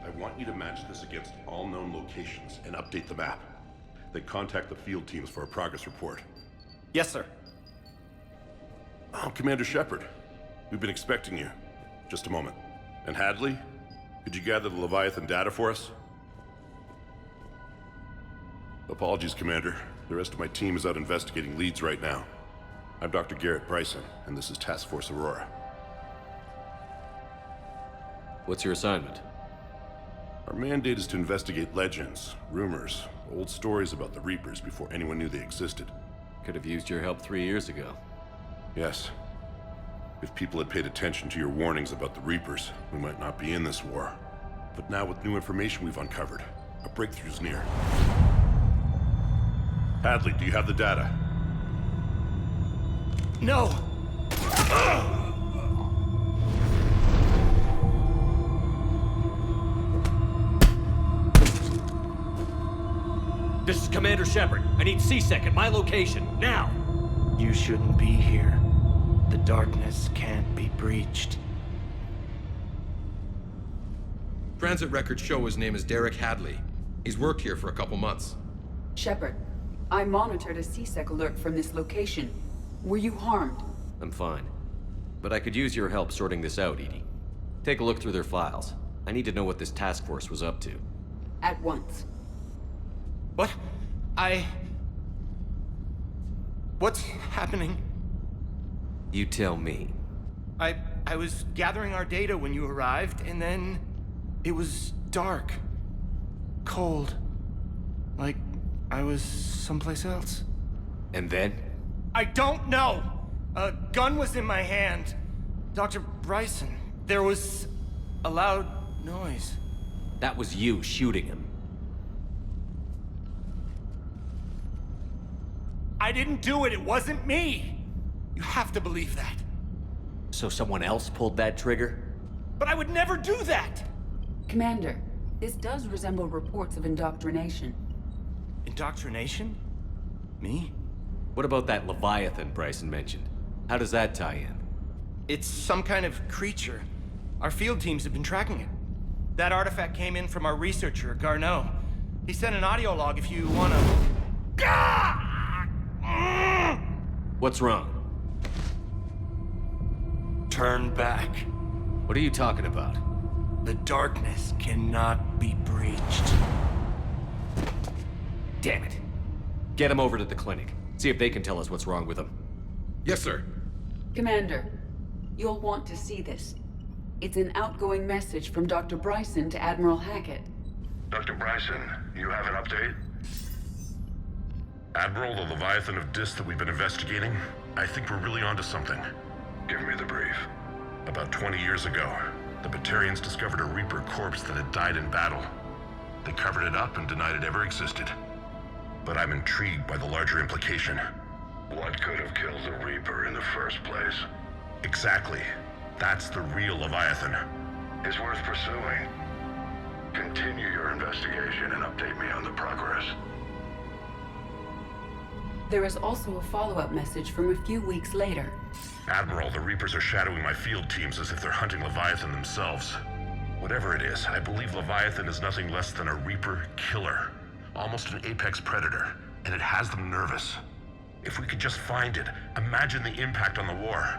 I want you to match this against all known locations and update the map. Then contact the field teams for a progress report. Yes, sir. Oh, Commander Shepard. We've been expecting you. Just a moment. And Hadley, could you gather the Leviathan data for us? Apologies, Commander. The rest of my team is out investigating leads right now. I'm Dr. Garrett Bryson, and this is Task Force Aurora. What's your assignment? Our mandate is to investigate legends, rumors, old stories about the Reapers before anyone knew they existed. Could have used your help 3 years ago. Yes. If people had paid attention to your warnings about the Reapers, we might not be in this war. But now with new information we've uncovered, a breakthrough's near. Hadley, do you have the data? No! This is Commander Shepard. I need C-Sec at my location, now! You shouldn't be here. The darkness can't be breached. Transit records show his name is Derek Hadley. He's worked here for a couple months. Shepard, I monitored a C-Sec alert from this location. Were you harmed? I'm fine. But I could use your help sorting this out, Edie. Take a look through their files. I need to know what this task force was up to. At once. What? What's happening? You tell me. I was gathering our data when you arrived, and then it was dark. Cold. Like I was someplace else. And then? I don't know! A gun was in my hand. Dr. Bryson, there was a loud noise. That was you shooting him. I didn't do it, it wasn't me! You have to believe that. So someone else pulled that trigger? But I would never do that! Commander, this does resemble reports of indoctrination. Indoctrination? Me? What about that Leviathan Bryson mentioned? How does that tie in? It's some kind of creature. Our field teams have been tracking it. That artifact came in from our researcher, Garneau. He sent an audio log if you wanna... What's wrong? Turn back. What are you talking about? The darkness cannot be breached. Damn it. Get him over to the clinic. See if they can tell us what's wrong with him. Yes, sir. Commander, you'll want to see this. It's an outgoing message from Dr. Bryson to Admiral Hackett. Dr. Bryson, you have an update? Admiral, the Leviathan of Dis that we've been investigating, I think we're really onto something. Give me the brief. About 20 years ago, the Batarians discovered a Reaper corpse that had died in battle. They covered it up and denied it ever existed. But I'm intrigued by the larger implication. What could have killed the Reaper in the first place? Exactly. That's the real Leviathan. It's worth pursuing. Continue your investigation and update me on the progress. There is also a follow-up message from a few weeks later. Admiral, the Reapers are shadowing my field teams as if they're hunting Leviathan themselves. Whatever it is, I believe Leviathan is nothing less than a Reaper killer. Almost an apex predator, and it has them nervous. If we could just find it, imagine the impact on the war.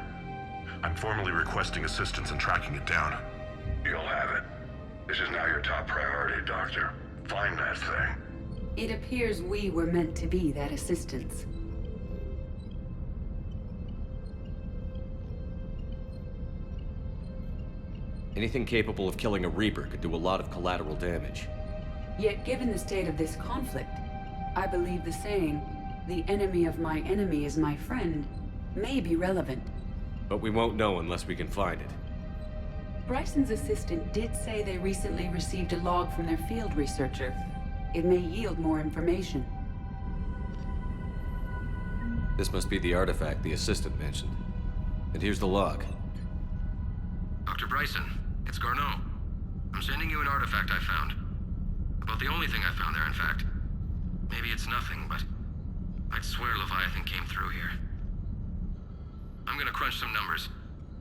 I'm formally requesting assistance in tracking it down. You'll have it. This is now your top priority, Doctor. Find that thing. It appears we were meant to be that assistance. Anything capable of killing a Reaper could do a lot of collateral damage. Yet given the state of this conflict, I believe the saying, "The enemy of my enemy is my friend," may be relevant. But we won't know unless we can find it. Bryson's assistant did say they recently received a log from their field researcher. It may yield more information. This must be the artifact the assistant mentioned. And here's the log. Dr. Bryson, it's Garneau. I'm sending you an artifact I found. About the only thing I found there, in fact. Maybe it's nothing, but I'd swear Leviathan came through here. I'm gonna crunch some numbers.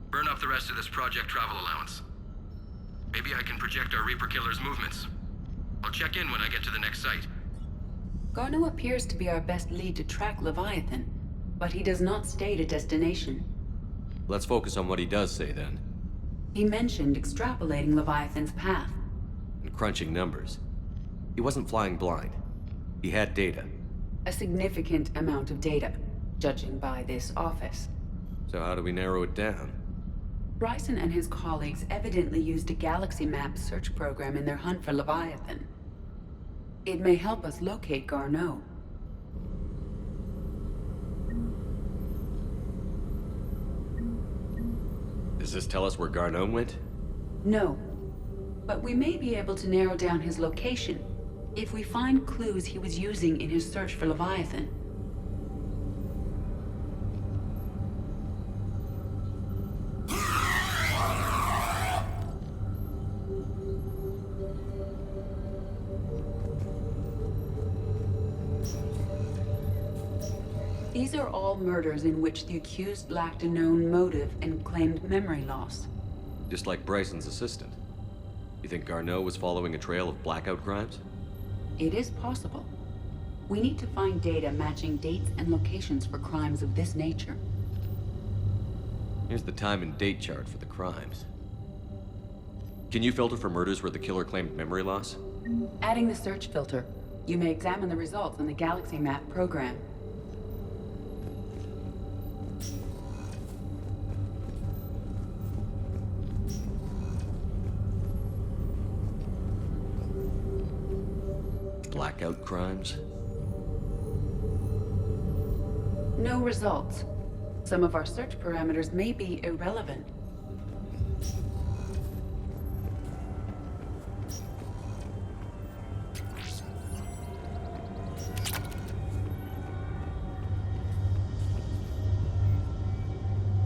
Burn up the rest of this project travel allowance. Maybe I can project our Reaper killer's movements. I'll check in when I get to the next site. Garneau appears to be our best lead to track Leviathan, but he does not state a destination. Let's focus on what he does say then. He mentioned extrapolating Leviathan's path. And crunching numbers. He wasn't flying blind. He had data. A significant amount of data, judging by this office. So how do we narrow it down? Bryson and his colleagues evidently used a galaxy map search program in their hunt for Leviathan. It may help us locate Garneau. Does this tell us where Garneau went? No, but we may be able to narrow down his location if we find clues he was using in his search for Leviathan. These are all murders in which the accused lacked a known motive and claimed memory loss. Just like Bryson's assistant. You think Garneau was following a trail of blackout crimes? It is possible. We need to find data matching dates and locations for crimes of this nature. Here's the time and date chart for the crimes. Can you filter for murders where the killer claimed memory loss? Adding the search filter, you may examine the results in the Galaxy Map program. Blackout crimes? No results. Some of our search parameters may be irrelevant.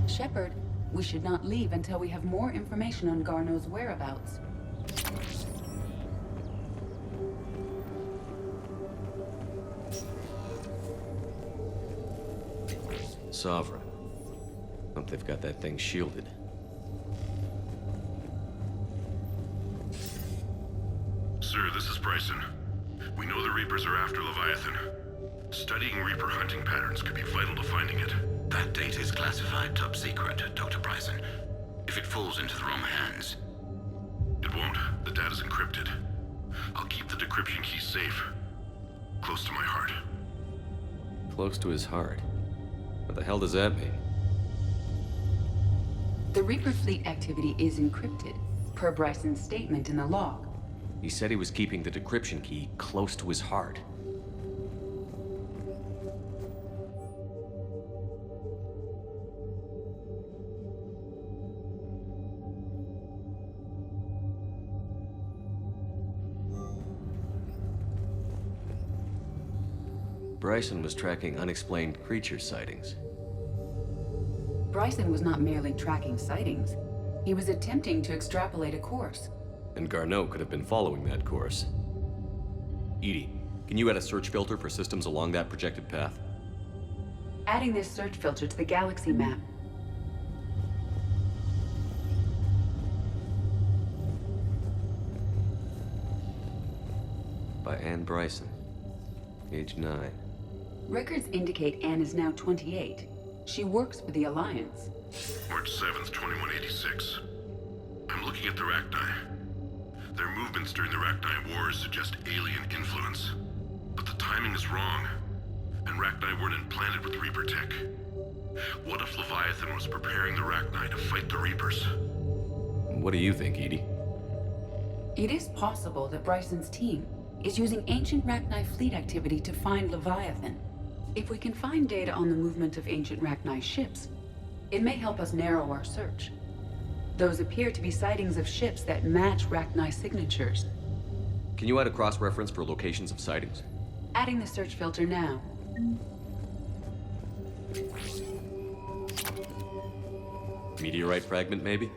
Shepard, we should not leave until we have more information on Garneau's whereabouts. Sovereign. Hope they've got that thing shielded. Sir, this is Bryson. We know the Reapers are after Leviathan. Studying Reaper hunting patterns could be vital to finding it. That data is classified top secret, Dr. Bryson. If it falls into the wrong hands... It won't. The data's encrypted. I'll keep the decryption key safe. Close to my heart. Close to his heart. What the hell does that mean? The Reaper fleet activity is encrypted, per Bryson's statement in the log. He said he was keeping the decryption key close to his heart. Bryson was tracking unexplained creature sightings. Bryson was not merely tracking sightings. He was attempting to extrapolate a course. And Garneau could have been following that course. EDI, can you add a search filter for systems along that projected path? Adding this search filter to the Galaxy Map. By Anne Bryson, age 9. Records indicate Anne is now 28. She works for the Alliance. March 7th, 2186. I'm looking at the Rachni. Their movements during the Rachni Wars suggest alien influence. But the timing is wrong. And Rachni weren't implanted with Reaper tech. What if Leviathan was preparing the Rachni to fight the Reapers? What do you think, EDI? It is possible that Bryson's team is using ancient Rachni fleet activity to find Leviathan. If we can find data on the movement of ancient Rachni ships, it may help us narrow our search. Those appear to be sightings of ships that match Rachni signatures. Can you add a cross-reference for locations of sightings? Adding the search filter now. Meteorite fragment, maybe?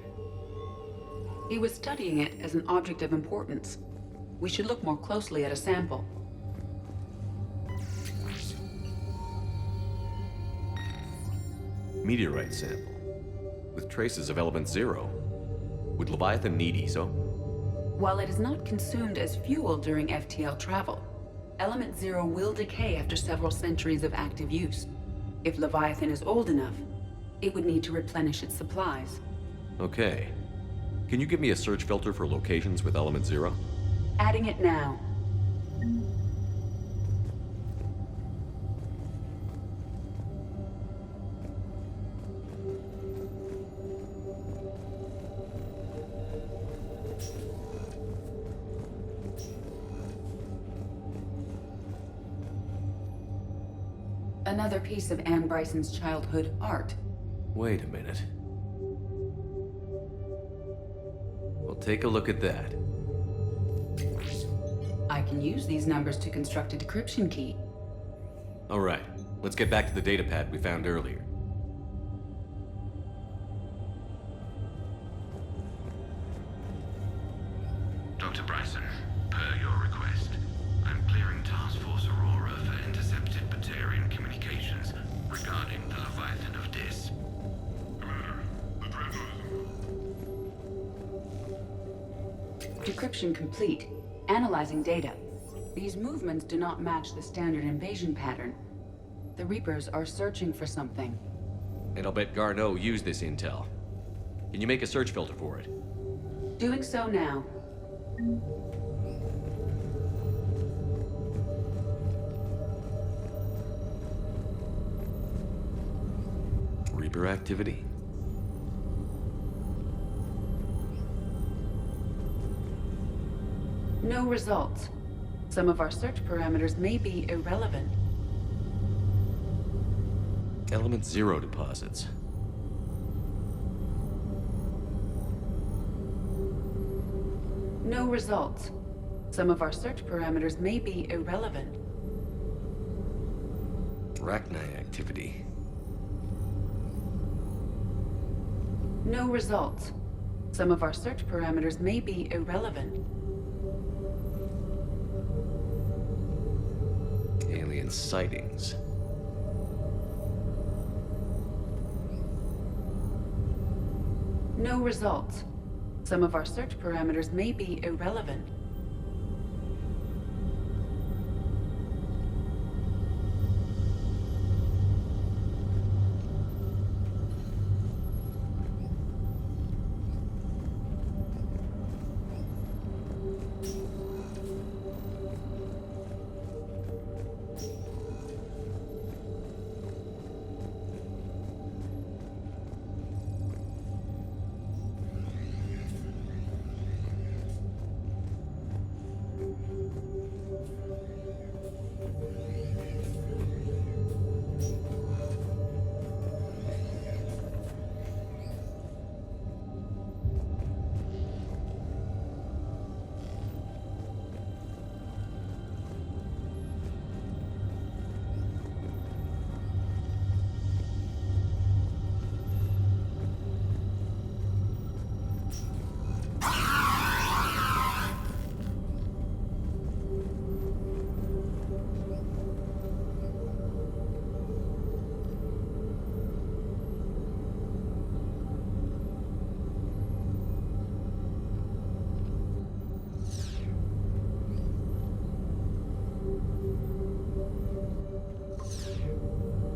He was studying it as an object of importance. We should look more closely at a sample. Meteorite sample. With traces of element 0. Would Leviathan need ESO? While it is not consumed as fuel during FTL travel, element 0 will decay after several centuries of active use. If Leviathan is old enough, it would need to replenish its supplies. Okay. Can you give me a search filter for locations with element 0? Adding it now. Another piece of Anne Bryson's childhood art. Wait a minute. Well, take a look at that. I can use these numbers to construct a decryption key. All right, let's get back to the data pad we found earlier. Dr. Bryson, per your request, I'm clearing Task Force Aurora for intercepted Batarian communications regarding the Leviathan of Dis. Commander, the Dreadnought Decryption complete. Analyzing data. These movements do not match the standard invasion pattern. The Reapers are searching for something. And I'll bet Garneau used this intel. Can you make a search filter for it? Doing so now. Reaper activity? No results. Some of our search parameters may be irrelevant. Element 0 deposits. No results. Some of our search parameters may be irrelevant. Rachni activity. No results. Some of our search parameters may be irrelevant. Alien sightings. No results. Some of our search parameters may be irrelevant.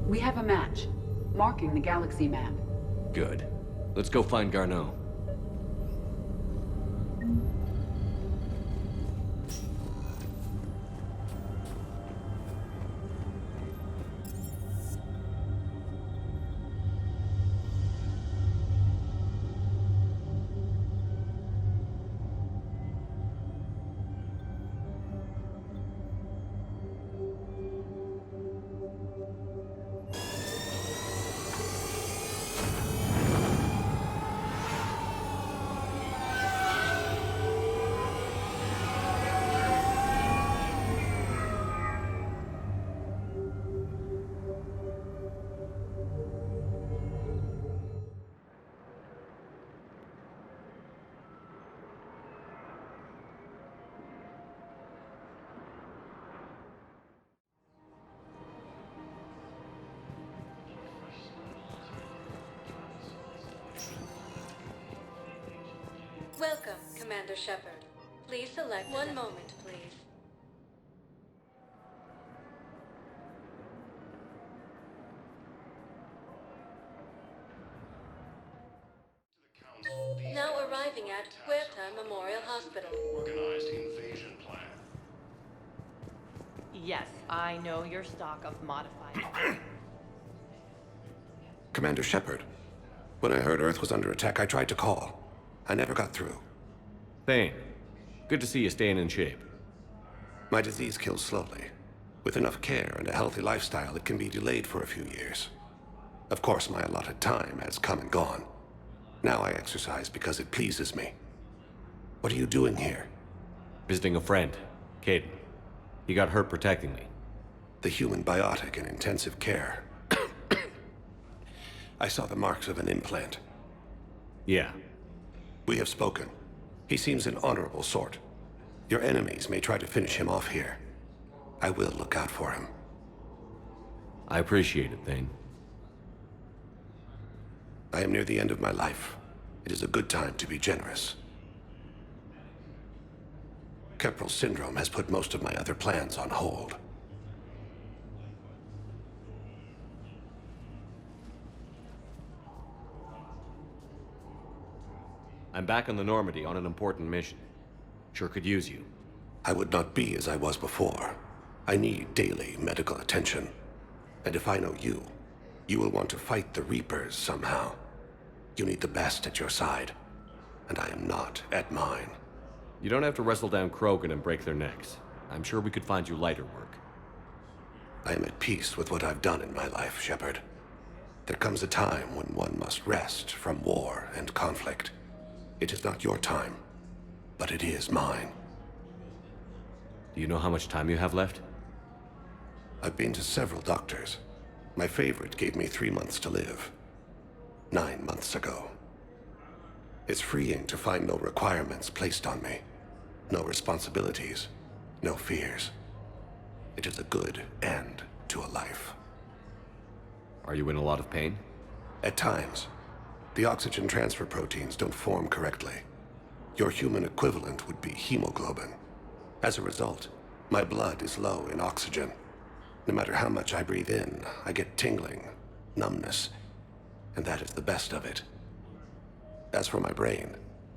We have a match, marking the galaxy map. Good. Let's go find Garneau. Welcome, Commander Shepard. Please select one moment, please. Now arriving at Huerta Memorial Hospital. Organized invasion plan. Yes, I know your stock of modified... Commander Shepard, when I heard Earth was under attack, I tried to call. I never got through. Thane, good to see you staying in shape. My disease kills slowly. With enough care and a healthy lifestyle, it can be delayed for a few years. Of course, my allotted time has come and gone. Now I exercise because it pleases me. What are you doing here? Visiting a friend, Caden. He got hurt protecting me. The human biotic in intensive care. I saw the marks of an implant. Yeah. We have spoken. He seems an honorable sort. Your enemies may try to finish him off here. I will look out for him. I appreciate it, Thane. I am near the end of my life. It is a good time to be generous. Keprel syndrome has put most of my other plans on hold. I'm back on the Normandy on an important mission. Sure could use you. I would not be as I was before. I need daily medical attention. And if I know you, you will want to fight the Reapers somehow. You need the best at your side, and I am not at mine. You don't have to wrestle down Krogan and break their necks. I'm sure we could find you lighter work. I am at peace with what I've done in my life, Shepard. There comes a time when one must rest from war and conflict. It is not your time, but it is mine. Do you know how much time you have left? I've been to several doctors. My favorite gave me 3 months to live. 9 months ago. It's freeing to find no requirements placed on me. No responsibilities. No fears. It is a good end to a life. Are you in a lot of pain? At times. The oxygen transfer proteins don't form correctly. Your human equivalent would be hemoglobin. As a result, my blood is low in oxygen. No matter how much I breathe in, I get tingling, numbness, and that is the best of it. As for my brain,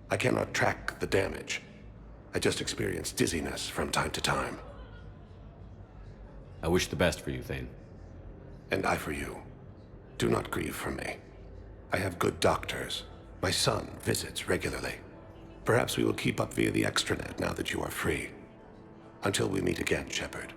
I cannot track the damage. I just experience dizziness from time to time. I wish the best for you, Thane. And I for you. Do not grieve for me. I have good doctors. My son visits regularly. Perhaps we will keep up via the extranet now that you are free. Until we meet again, Shepard.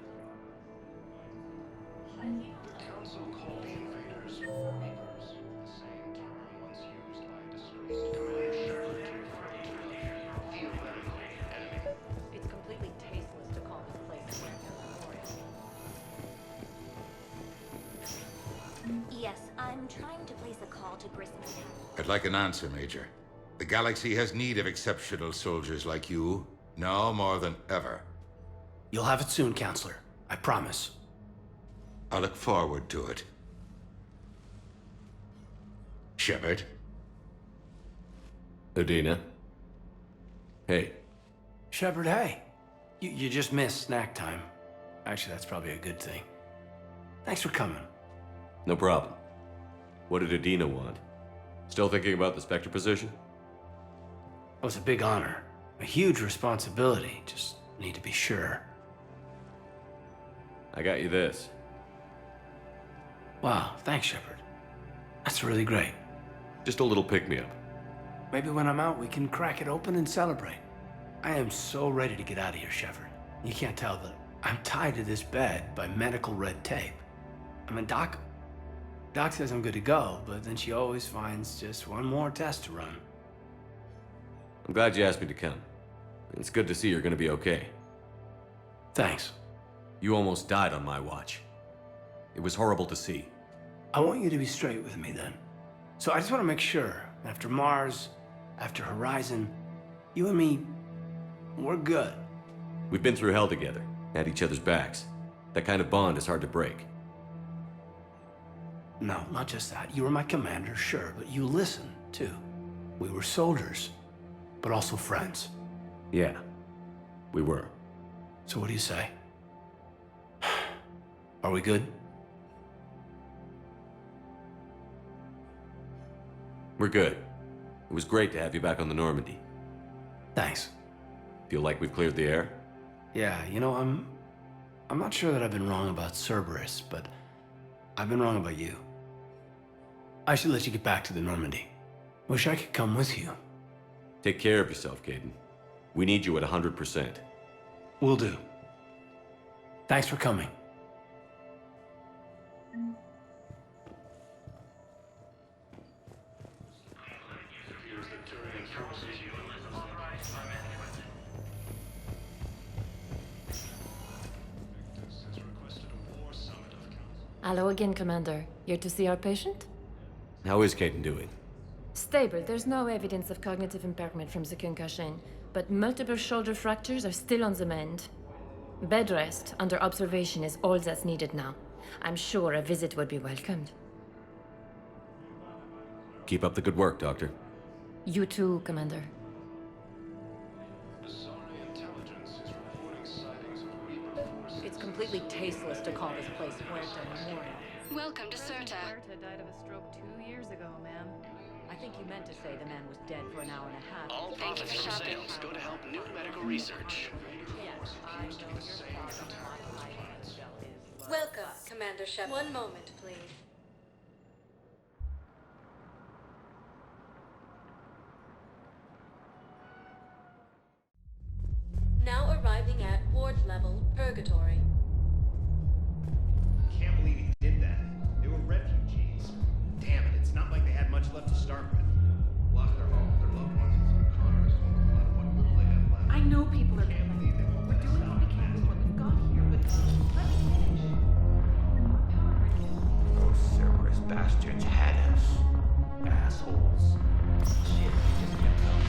It's completely tasteless to call this place Yes, I'm trying to place a call to Grissom. I'd like an answer, Major. The galaxy has need of exceptional soldiers like you, now more than ever. You'll have it soon, Counselor. I promise. I look forward to it. Shepard? Udina? Hey. Shepard, hey. You just missed snack time. Actually, that's probably a good thing. Thanks for coming. No problem. What did Udina want? Still thinking about the Spectre position? It was a big honor. A huge responsibility. Just need to be sure. I got you this. Wow, thanks, Shepard. That's really great. Just a little pick-me-up. Maybe when I'm out, we can crack it open and celebrate. I am so ready to get out of here, Shepard. You can't tell, but I'm tied to this bed by medical red tape. I mean, Doc says I'm good to go, but then she always finds just one more test to run. I'm glad you asked me to come. It's good to see you're gonna be okay. Thanks. You almost died on my watch. It was horrible to see. I want you to be straight with me then. So I just want to make sure, after Mars, after Horizon, you and me, we're good. We've been through hell together, at each other's backs. That kind of bond is hard to break. No, not just that. You were my commander, sure, but you listened, too. We were soldiers, but also friends. Yeah, we were. So what do you say? Are we good? We're good. It was great to have you back on the Normandy. Thanks. Feel like we've cleared the air? Yeah, you know, I'm not sure that I've been wrong about Cerberus, but I've been wrong about you. I should let you get back to the Normandy. Wish I could come with you. Take care of yourself, Caden. We need you at 100%. Will do. Thanks for coming. Hello again, Commander. Here to see our patient? How is Caden doing? Stable. There's no evidence of cognitive impairment from the concussion, but multiple shoulder fractures are still on the mend. Bed rest under observation is all that's needed now. I'm sure a visit would be welcomed. Keep up the good work, Doctor. You too, Commander. completely tasteless to call this place Puerto Moreno. Welcome to Certa. Puerta died of a stroke 2 years ago, ma'am. I think you meant to say the man was dead for an hour and a half. All profits from sales go to help new medical research. Yes, I know your stock of modified cell is low. Welcome, Commander Shepard. One moment, please. Now arriving at ward level purgatory. Can't believe he did that. They were refugees. Damn it, it's not like they had much left to start with. Lost their homes, their loved ones, and some cars. A lot of what little they had left. I know people are Can't believe they won't We're let us doing what we can with what we've got here, but let's finish. Those Cerberus bastards had us. Assholes. Shit, they just kept coming.